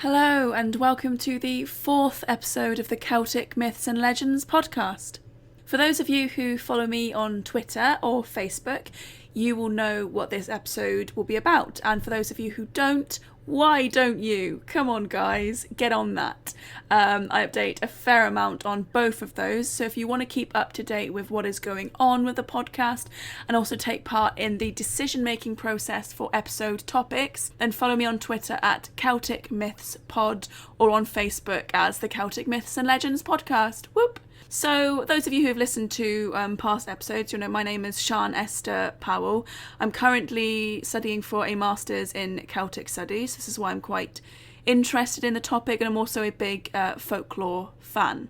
Hello and welcome to the fourth episode of the Celtic Myths and Legends podcast. For those of you who follow me on Twitter or Facebook, you will know what this episode will be about. And for those of you who don't, why don't you? Come on guys, get on that. I update a fair amount on both of those, so if you want to keep up to date with what is going on with the podcast and also take part in the decision-making process for episode topics, then follow me on Twitter at Celtic Myths Pod or on Facebook as the Celtic Myths and Legends podcast. Whoop! So, those of you who have listened to past episodes, you'll know my name is Sian Esther Powell. I'm currently studying for a Master's in Celtic Studies. This is why I'm quite interested in the topic, and I'm also a big folklore fan.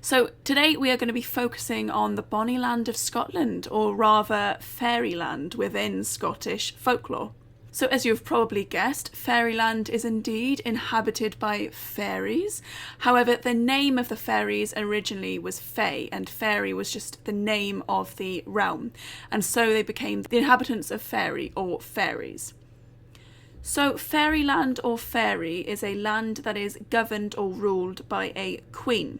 So, today we are going to be focusing on the bonny land of Scotland, or rather Fairyland within Scottish folklore. So as you've probably guessed, Fairyland is indeed inhabited by fairies. However, the name of the fairies originally was Fae, and Faerie was just the name of the realm. And so they became the inhabitants of Faerie, or fairies. So Fairyland or Faerie is a land that is governed or ruled by a queen.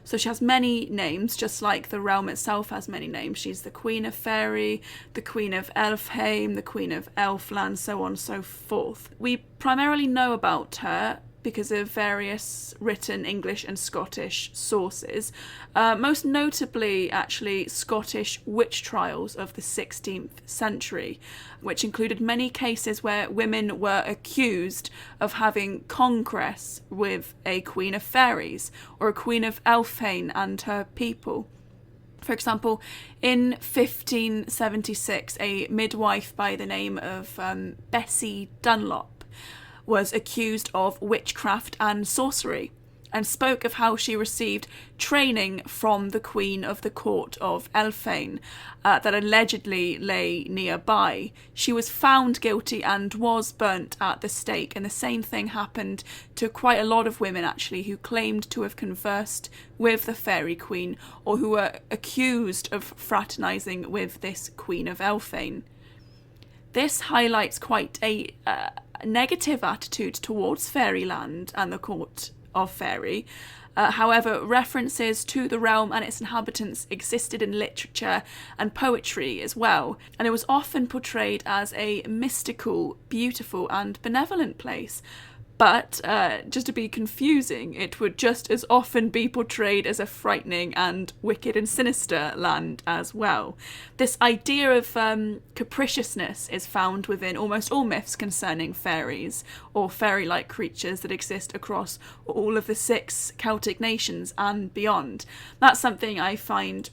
So she has many names, just like the realm itself has many names. She's the Queen of Faerie, the Queen of Elfhame, the Queen of Elfland, so on and so forth. We primarily know about her because of various written English and Scottish sources, most notably actually Scottish witch trials of the 16th century, which included many cases where women were accused of having congress with a Queen of Fairies or a Queen of Elfhame and her people. For example, in 1576, a midwife by the name of Bessie Dunlop was accused of witchcraft and sorcery, and spoke of how she received training from the Queen of the Court of Elfhame that allegedly lay nearby. She was found guilty and was burnt at the stake, and the same thing happened to quite a lot of women actually who claimed to have conversed with the Fairy Queen or who were accused of fraternising with this Queen of Elfhame. This highlights quite a negative attitude towards Fairyland and the court of Faerie. However, references to the realm and its inhabitants existed in literature and poetry as well, and it was often portrayed as a mystical, beautiful and benevolent place. But, just to be confusing, it would just as often be portrayed as a frightening and wicked and sinister land as well. This idea of capriciousness is found within almost all myths concerning fairies, or fairy-like creatures that exist across all of the 6 Celtic nations and beyond. That's something I find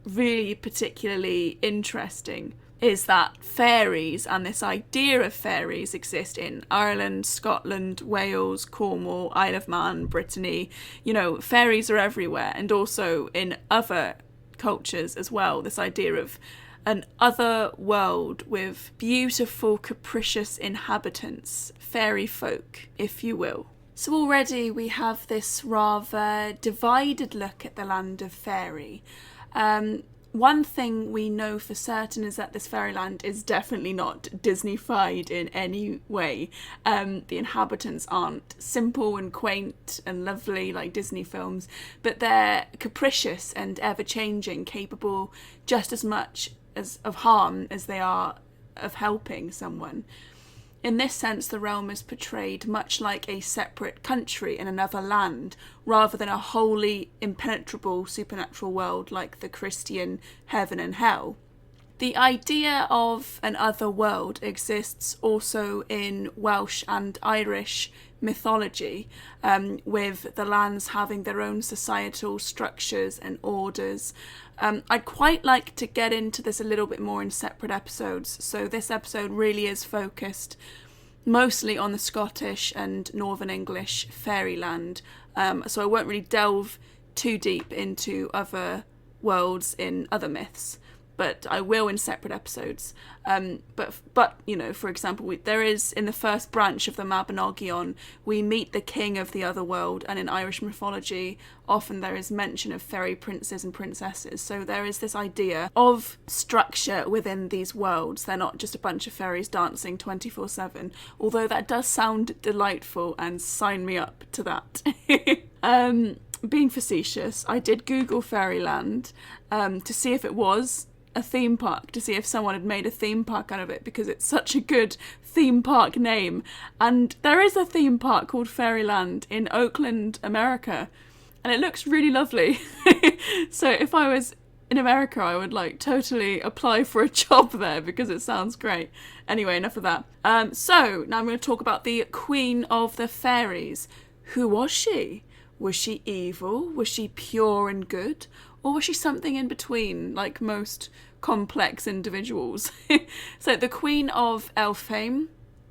really particularly interesting, is that fairies and this idea of fairies exist in Ireland, Scotland, Wales, Cornwall, Isle of Man, Brittany. You know, fairies are everywhere, and also in other cultures as well. This idea of an other world with beautiful, capricious inhabitants, fairy folk, if you will. So already we have this rather divided look at the land of Faerie. One thing we know for certain is that this Fairyland is definitely not Disney-fied in any way. The inhabitants aren't simple and quaint and lovely like Disney films, but they're capricious and ever-changing, capable just as much of harm as they are of helping someone. In this sense, the realm is portrayed much like a separate country in another land, rather than a wholly impenetrable supernatural world like the Christian heaven and hell. The idea of an other world exists also in Welsh and Irish mythology, with the lands having their own societal structures and orders. I'd quite like to get into this a little bit more in separate episodes, so this episode really is focused mostly on the Scottish and Northern English Fairyland, so I won't really delve too deep into other worlds in other myths. but I will in separate episodes. But you know, for example, there is, in the first branch of the Mabinogion, we meet the king of the other world, and in Irish mythology, often there is mention of fairy princes and princesses. So there is this idea of structure within these worlds. They're not just a bunch of fairies dancing 24/7, although that does sound delightful, and sign me up to that. Being facetious, I did Google Fairyland to see if it was a theme park, to see if someone had made a theme park out of it, because it's such a good theme park name. And there is a theme park called Fairyland in Oakland, America, and it looks really lovely. So if I was in America, I would like totally apply for a job there, because it sounds great. Anyway, enough of that. So now I'm going to talk about the Queen of the Fairies. Who was she? Was she evil? Was she pure and good? Or was she something in between, like most complex individuals? So the Queen of Elfhame,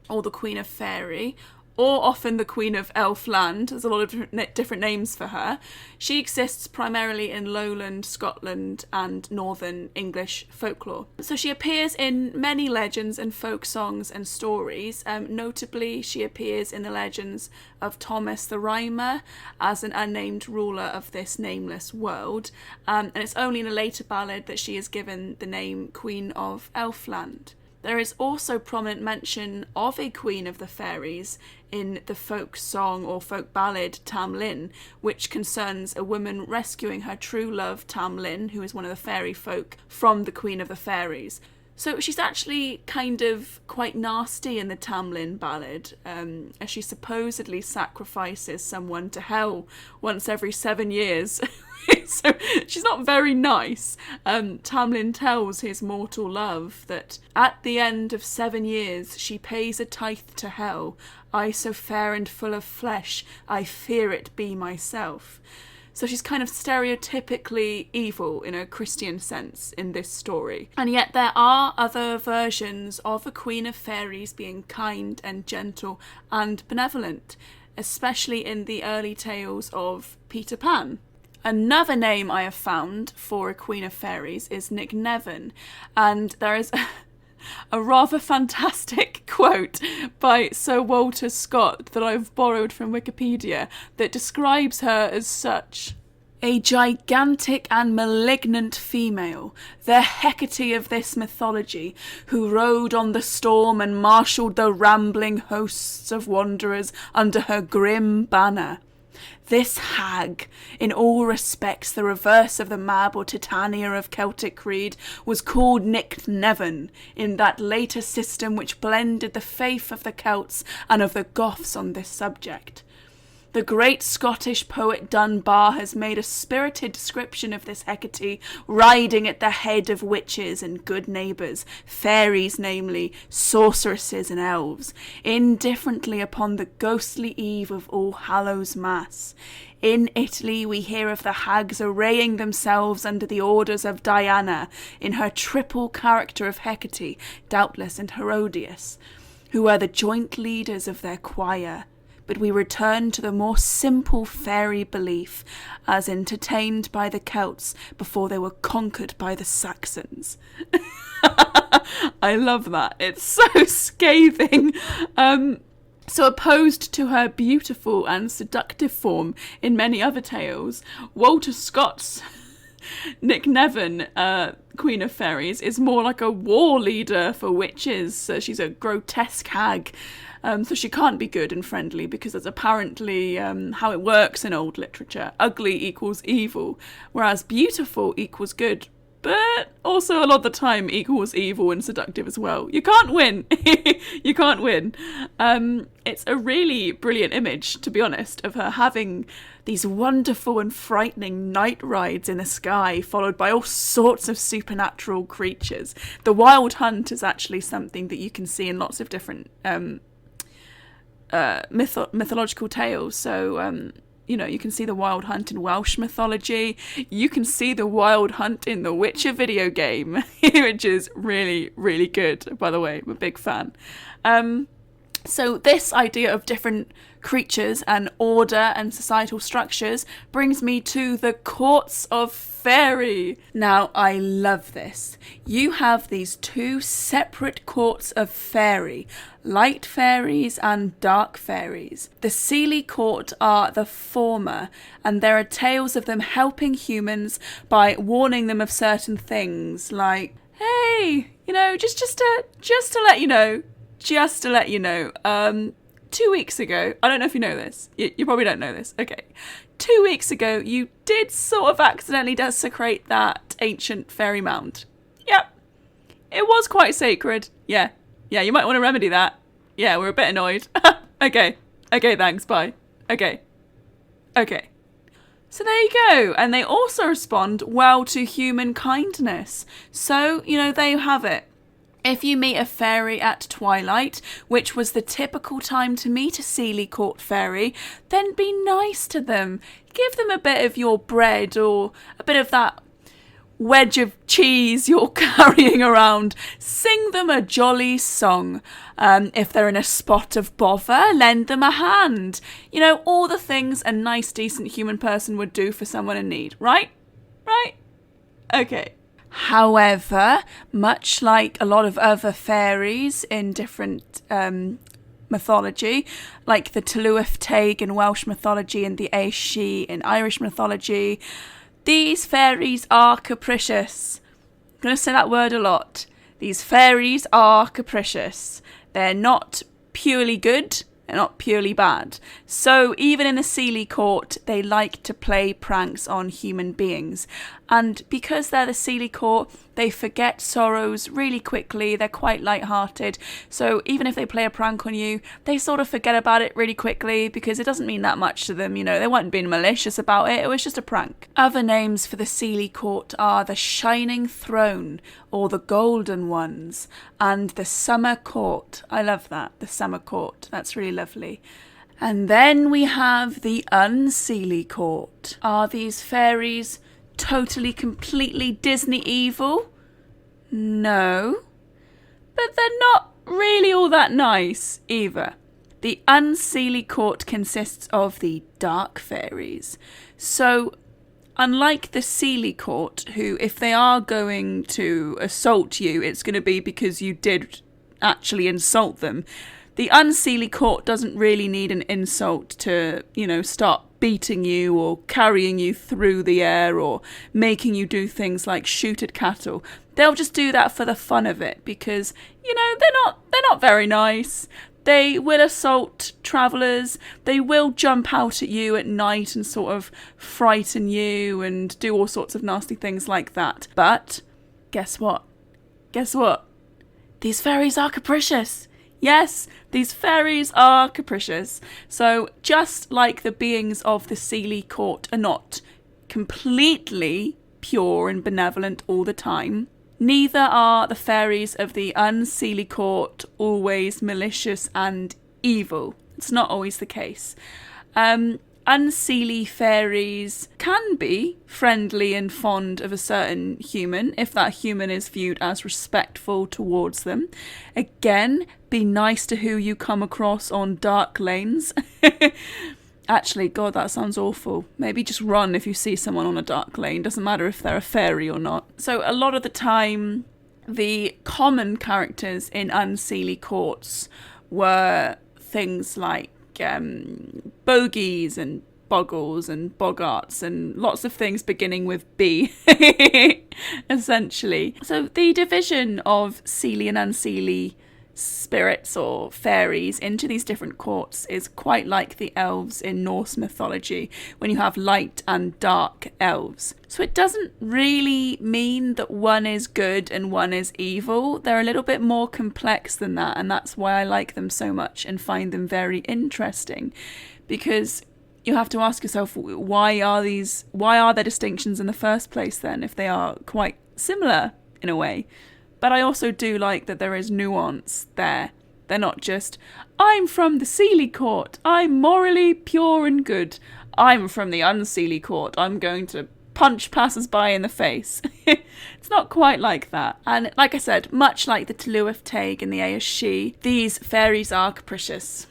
or the Queen of Faerie, or often the Queen of Elfland, there's a lot of different names for her. She exists primarily in lowland Scotland and northern English folklore. So she appears in many legends and folk songs and stories. Notably, she appears in the legends of Thomas the Rhymer as an unnamed ruler of this nameless world. And it's only in a later ballad that she is given the name Queen of Elfland. There is also prominent mention of a Queen of the Fairies in the folk song or folk ballad Tam Lin, which concerns a woman rescuing her true love Tam Lin, who is one of the fairy folk, from the Queen of the Fairies. So she's actually kind of quite nasty in the Tam Lin ballad, as she supposedly sacrifices someone to hell once every 7 years. So she's not very nice. Tam Lin tells his mortal love that at the end of 7 years she pays a tithe to hell. I so fair and full of flesh, I fear it be myself. So she's kind of stereotypically evil in a Christian sense in this story. And yet there are other versions of a Queen of Fairies being kind and gentle and benevolent, especially in the early tales of Peter Pan. Another name I have found for a Queen of Fairies is Nick Nevin, and there is a rather fantastic quote by Sir Walter Scott that I've borrowed from Wikipedia that describes her as such. A gigantic and malignant female, the Hecate of this mythology, who rode on the storm and marshalled the rambling hosts of wanderers under her grim banner. This hag, in all respects the reverse of the Mab or Titania of Celtic creed, was called Nick Nevin, in that later system which blended the faith of the Celts and of the Goths on this subject. The great Scottish poet Dunbar has made a spirited description of this Hecate, riding at the head of witches and good neighbours, fairies namely, sorceresses and elves, indifferently upon the ghostly eve of All Hallows Mass. In Italy we hear of the hags arraying themselves under the orders of Diana, in her triple character of Hecate, doubtless, and Herodias, who were the joint leaders of their choir. But we return to the more simple fairy belief as entertained by the Celts before they were conquered by the Saxons. I love that. It's so scathing. So opposed to her beautiful and seductive form in many other tales, Walter Scott's Nick Nevin, Queen of Fairies, is more like a war leader for witches. So she's a grotesque hag. So she can't be good and friendly, because that's apparently how it works in old literature. Ugly equals evil, whereas beautiful equals good, but also a lot of the time equals evil and seductive as well. You can't win. You can't win. It's a really brilliant image, to be honest, of her having these wonderful and frightening night rides in the sky, followed by all sorts of supernatural creatures. The Wild Hunt is actually something that you can see in lots of different mythological tales. So you can see the Wild Hunt in Welsh mythology. You can see the Wild Hunt in the Witcher video game, which is really, really good, by the way. I'm a big fan. So this idea of different creatures and order and societal structures brings me to the Courts of Faerie. Now, I love this. You have these two separate courts of Faerie, light fairies and dark fairies. The Seelie Court are the former, and there are tales of them helping humans by warning them of certain things, like, hey, just to let you know, 2 weeks ago, I don't know if you know this, you probably don't know this, okay. 2 weeks ago, you did sort of accidentally desecrate that ancient fairy mound. Yep. It was quite sacred. Yeah, you might want to remedy that. Yeah, we're a bit annoyed. Okay, thanks, bye. Okay. So there you go. And they also respond well to human kindness. So, there you have it. If you meet a fairy at twilight, which was the typical time to meet a Seelie Court fairy, then be nice to them. Give them a bit of your bread or a bit of that wedge of cheese you're carrying around. Sing them a jolly song. If they're in a spot of bother, lend them a hand. All the things a nice, decent human person would do for someone in need, right? Okay. However, much like a lot of other fairies in different mythology, like the Tylwyth Teg in Welsh mythology and the Aeschi in Irish mythology, these fairies are capricious. I'm going to say that word a lot. These fairies are capricious. They're not purely good. They're not purely bad. So even in the Seelie Court, they like to play pranks on human beings. And because they're the Seelie Court, they forget sorrows really quickly. They're quite light-hearted. So even if they play a prank on you, they sort of forget about it really quickly because it doesn't mean that much to them. They weren't being malicious about it. It was just a prank. Other names for the Seelie Court are the Shining Throne or the Golden Ones and the Summer Court. I love that. The Summer Court. That's really lovely. And then we have the Unseelie Court. Are these fairies totally, completely Disney evil? No. But they're not really all that nice either. The Unseelie Court consists of the dark fairies. So, unlike the Seelie Court, who, if they are going to assault you, it's going to be because you did actually insult them. The Unseelie Court doesn't really need an insult to, start beating you or carrying you through the air or making you do things like shoot at cattle. They'll just do that for the fun of it because, they're not very nice. They will assault travellers. They will jump out at you at night and sort of frighten you and do all sorts of nasty things like that. But guess what? These fairies are capricious. Yes, these fairies are capricious. So just like the beings of the Seelie Court are not completely pure and benevolent all the time, neither are the fairies of the Unseelie Court always malicious and evil. It's not always the case. Unseelie fairies can be friendly and fond of a certain human if that human is viewed as respectful towards them. Again, be nice to who you come across on dark lanes. Actually, God, that sounds awful. Maybe just run if you see someone on a dark lane. Doesn't matter if they're a fairy or not. So a lot of the time, the common characters in Unseelie Courts were things like bogies and boggles and boggarts and lots of things beginning with B, essentially. So the division of Seelie and Unseelie spirits or fairies into these different courts is quite like the elves in Norse mythology when you have light and dark elves. So it doesn't really mean that one is good and one is evil. They're a little bit more complex than that, and that's why I like them so much and find them very interesting, because you have to ask yourself, why are there distinctions in the first place then if they are quite similar in a way? But I also do like that there is nuance there. They're not just, I'm from the Seelie Court, I'm morally pure and good. I'm from the Unseelie Court, I'm going to punch passers-by in the face. It's not quite like that. And like I said, much like the Tylwyth Teg and the Aeschi, these fairies are capricious.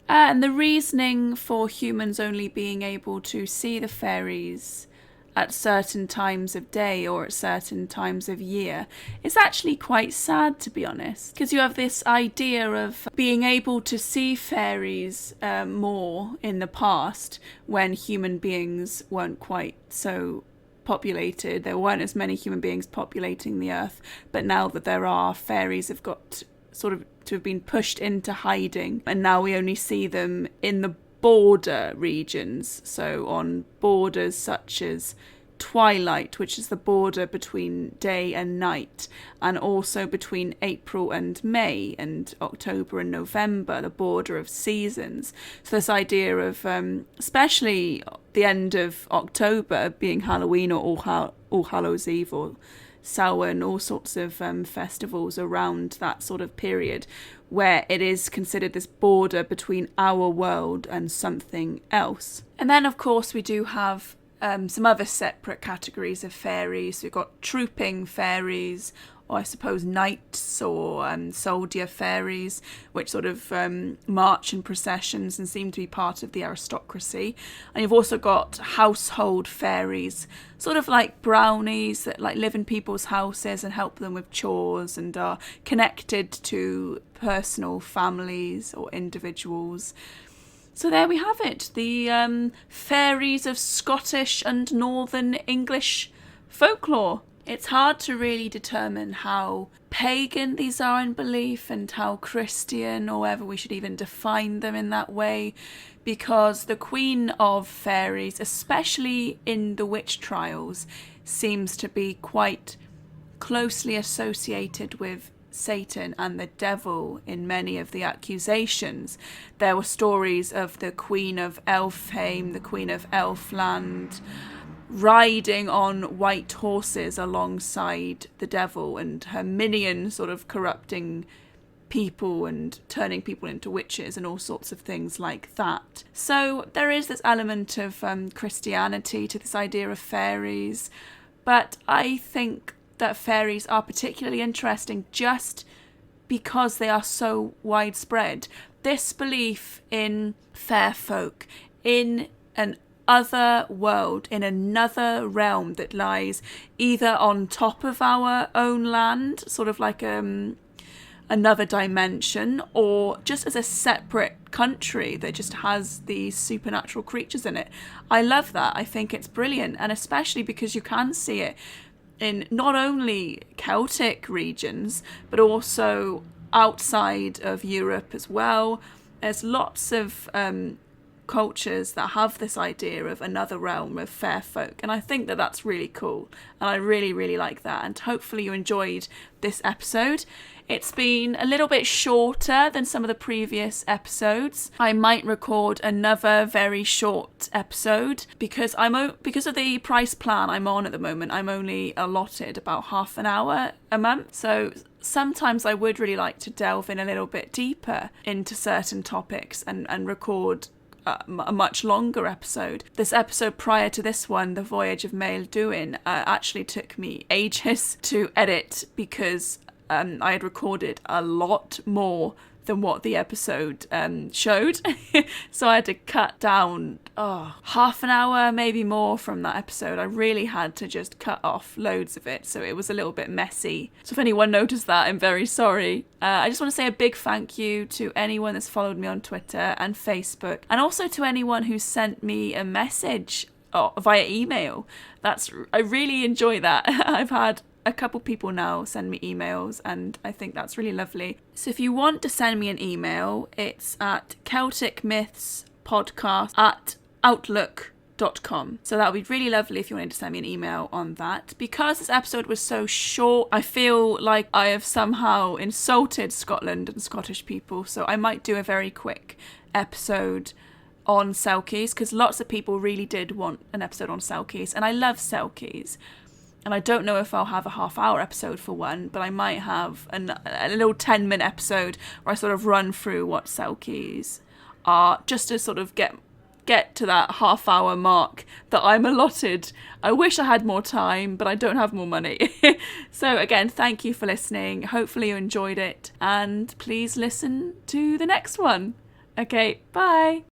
And the reasoning for humans only being able to see the fairies at certain times of day or at certain times of year is actually quite sad, to be honest, because you have this idea of being able to see fairies more in the past when human beings weren't quite so populated. There weren't as many human beings populating the earth, but now that there are, fairies have got sort of to have been pushed into hiding, and now we only see them in the border regions, so on borders such as twilight, which is the border between day and night, and also between April and May and October and November, the border of seasons. So this idea of especially the end of October being Halloween or All Hallows Eve or Samhain, all sorts of festivals around that sort of period, where it is considered this border between our world and something else. And then, of course, we do have some other separate categories of fairies. We've got trooping fairies, or I suppose knights or soldier fairies, which sort of march in processions and seem to be part of the aristocracy. And you've also got household fairies, sort of like brownies that like live in people's houses and help them with chores and are connected to personal families or individuals. So there we have it, the fairies of Scottish and Northern English folklore. It's hard to really determine how pagan these are in belief and how Christian, or whether we should even define them in that way, because the Queen of Fairies, especially in the witch trials, seems to be quite closely associated with Satan and the devil in many of the accusations. There were stories of the Queen of Elfhame, the Queen of Elfland, riding on white horses alongside the devil and her minions sort of corrupting people and turning people into witches and all sorts of things like that. So there is this element of Christianity to this idea of fairies, but I think that fairies are particularly interesting just because they are so widespread. This belief in fair folk, in an other world, in another realm that lies either on top of our own land, sort of like another dimension, or just as a separate country that just has these supernatural creatures in it. I love that. I think it's brilliant, and especially because you can see it in not only Celtic regions, but also outside of Europe as well. There's lots of cultures that have this idea of another realm of fair folk, and I think that that's really cool, and I really, really like that, and hopefully you enjoyed this episode. It's been a little bit shorter than some of the previous episodes. I might record another very short episode because because of the price plan I'm on at the moment. I'm only allotted about half an hour a month. So sometimes I would really like to delve in a little bit deeper into certain topics and record a much longer episode. This episode prior to this one, The Voyage of Mael Duin, actually took me ages to edit because I had recorded a lot more than what the episode showed. So I had to cut down half an hour, maybe more from that episode. I really had to just cut off loads of it. So it was a little bit messy. So if anyone noticed that, I'm very sorry. I just want to say a big thank you to anyone that's followed me on Twitter and Facebook, and also to anyone who sent me a message via email. I really enjoy that. I've had a couple people now send me emails, and I think that's really lovely. So if you want to send me an email, it's at celticmythspodcast@outlook.com. So that would be really lovely if you wanted to send me an email on that. Because this episode was so short, I feel like I have somehow insulted Scotland and Scottish people, so I might do a very quick episode on Selkies, because lots of people really did want an episode on Selkies, and I love Selkies. And I don't know if I'll have a half-hour episode for one, but I might have a little 10-minute episode where I sort of run through what Selkies are, just to sort of get to that half-hour mark that I'm allotted. I wish I had more time, but I don't have more money. So again, thank you for listening. Hopefully you enjoyed it, and please listen to the next one. Okay, bye.